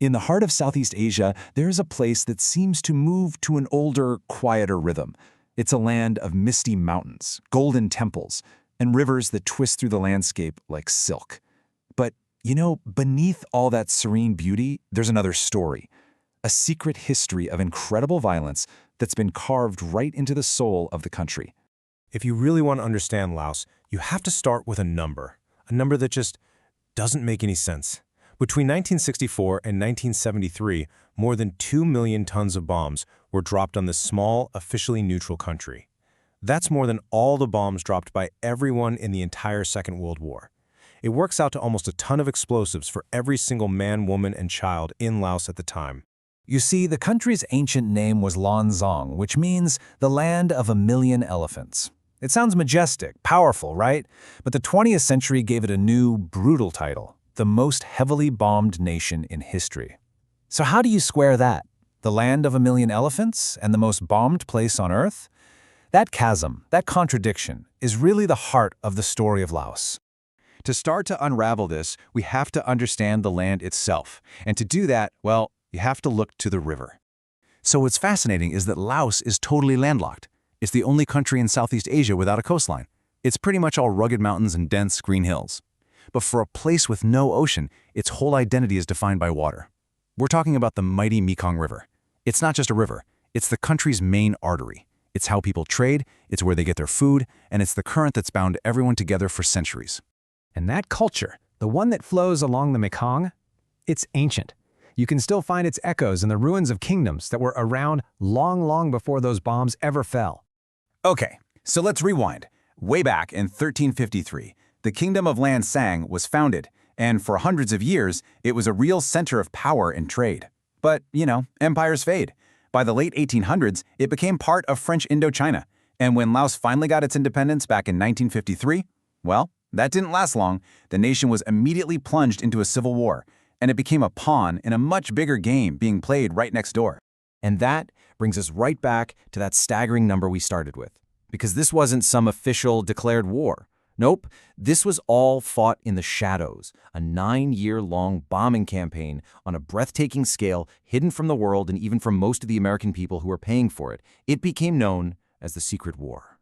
In the heart of Southeast Asia, there is a place that seems to move to an older, quieter rhythm. It's a land of misty mountains, golden temples, and rivers that twist through the landscape like silk. But, beneath all that serene beauty, there's another story. A secret history of incredible violence that's been carved right into the soul of the country. If you really want to understand Laos, you have to start with a number that just doesn't make any sense. Between 1964 and 1973, more than 2 million tons of bombs were dropped on this small, officially neutral country. That's more than all the bombs dropped by everyone in the entire Second World War. It works out to almost a ton of explosives for every single man, woman, and child in Laos at the time. You see, the country's ancient name was Lanzong, which means the land of a million elephants. It sounds majestic, powerful, right? But the 20th century gave it a new, brutal title, the most heavily bombed nation in history. So how do you square that? The land of a million elephants and the most bombed place on Earth? That chasm, that contradiction, is really the heart of the story of Laos. To start to unravel this, we have to understand the land itself. And to do that, well, you have to look to the river. So what's fascinating is that Laos is totally landlocked. It's the only country in Southeast Asia without a coastline. It's pretty much all rugged mountains and dense green hills. But for a place with no ocean, its whole identity is defined by water. We're talking about the mighty Mekong River. It's not just a river, it's the country's main artery. It's how people trade, it's where they get their food, and it's the current that's bound everyone together for centuries. And that culture, the one that flows along the Mekong, it's ancient. You can still find its echoes in the ruins of kingdoms that were around long before those bombs ever fell. Okay, so let's rewind. Way back in 1353, the Kingdom of Lan Sang was founded, and for hundreds of years, it was a real center of power and trade. But, empires fade. By the late 1800s, it became part of French Indochina, and when Laos finally got its independence back in 1953, well, that didn't last long. The nation was immediately plunged into a civil war, and it became a pawn in a much bigger game being played right next door. And that brings us right back to that staggering number we started with. Because this wasn't some official declared war. Nope, this was all fought in the shadows, a 9-year-long bombing campaign on a breathtaking scale hidden from the world and even from most of the American people who were paying for it. It became known as the Secret War.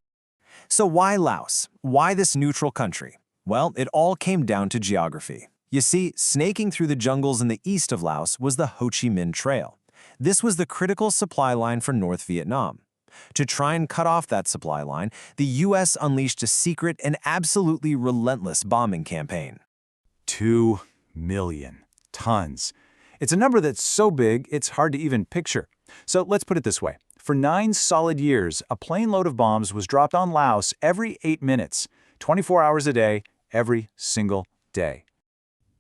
So why Laos? Why this neutral country? Well, it all came down to geography. You see, snaking through the jungles in the east of Laos was the Ho Chi Minh Trail. This was the critical supply line for North Vietnam. To try and cut off that supply line, the U.S. unleashed a secret and absolutely relentless bombing campaign. 2 million tons. It's a number that's so big, it's hard to even picture. So let's put it this way. For 9 solid years, a plane load of bombs was dropped on Laos every 8 minutes, 24 hours a day, every single day.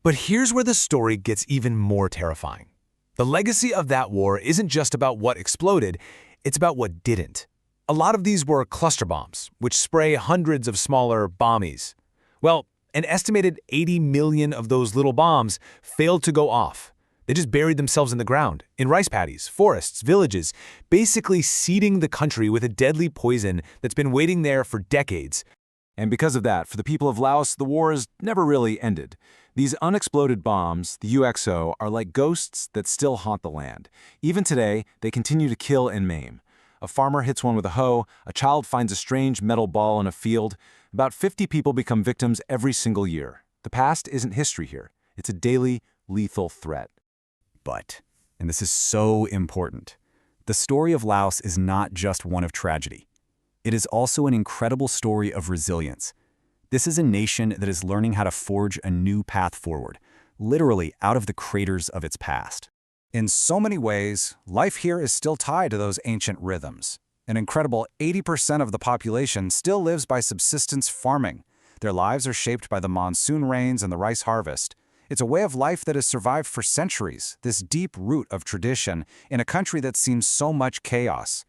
But here's where the story gets even more terrifying. The legacy of that war isn't just about what exploded, it's about what didn't. A lot of these were cluster bombs, which spray hundreds of smaller bombies. Well, an estimated 80 million of those little bombs failed to go off. They just buried themselves in the ground, in rice paddies, forests, villages, basically seeding the country with a deadly poison that's been waiting there for decades. And because of that, for the people of Laos, the war has never really ended. These unexploded bombs, the UXO, are like ghosts that still haunt the land. Even today, they continue to kill and maim. A farmer hits one with a hoe, a child finds a strange metal ball in a field. About 50 people become victims every single year. The past isn't history here. It's a daily, lethal threat. But, and this is so important, the story of Laos is not just one of tragedy. It is also an incredible story of resilience. This is a nation that is learning how to forge a new path forward, literally out of the craters of its past. In so many ways, life here is still tied to those ancient rhythms. An incredible 80% of the population still lives by subsistence farming. Their lives are shaped by the monsoon rains and the rice harvest. It's a way of life that has survived for centuries, this deep root of tradition in a country that seems so much chaos.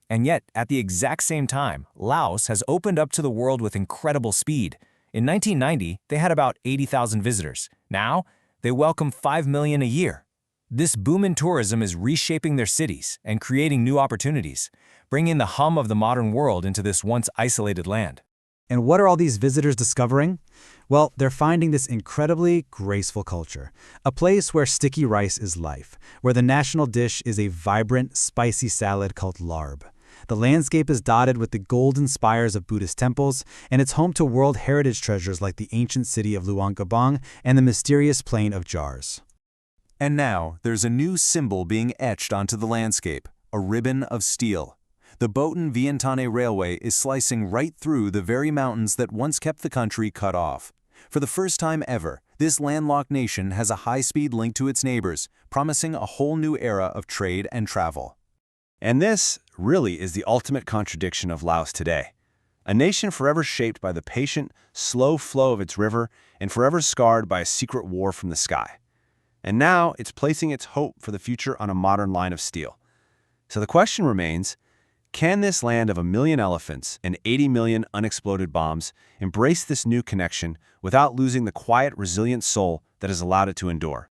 And yet, at the exact same time, Laos has opened up to the world with incredible speed. In 1990, they had about 80,000 visitors. Now, they welcome 5 million a year. This boom in tourism is reshaping their cities and creating new opportunities, bringing the hum of the modern world into this once isolated land. And what are all these visitors discovering? Well, they're finding this incredibly graceful culture, a place where sticky rice is life, where the national dish is a vibrant, spicy salad called larb. The landscape is dotted with the golden spires of Buddhist temples, and it's home to World Heritage treasures like the ancient city of Luang Prabang and the mysterious plain of jars. And now, there's a new symbol being etched onto the landscape, a ribbon of steel. The Botan-Vientiane Railway is slicing right through the very mountains that once kept the country cut off. For the first time ever, this landlocked nation has a high-speed link to its neighbors, promising a whole new era of trade and travel. And this really is the ultimate contradiction of Laos today. A nation forever shaped by the patient, slow flow of its river and forever scarred by a secret war from the sky. And now it's placing its hope for the future on a modern line of steel. So the question remains, can this land of 1 million elephants and 80 million unexploded bombs embrace this new connection without losing the quiet, resilient soul that has allowed it to endure?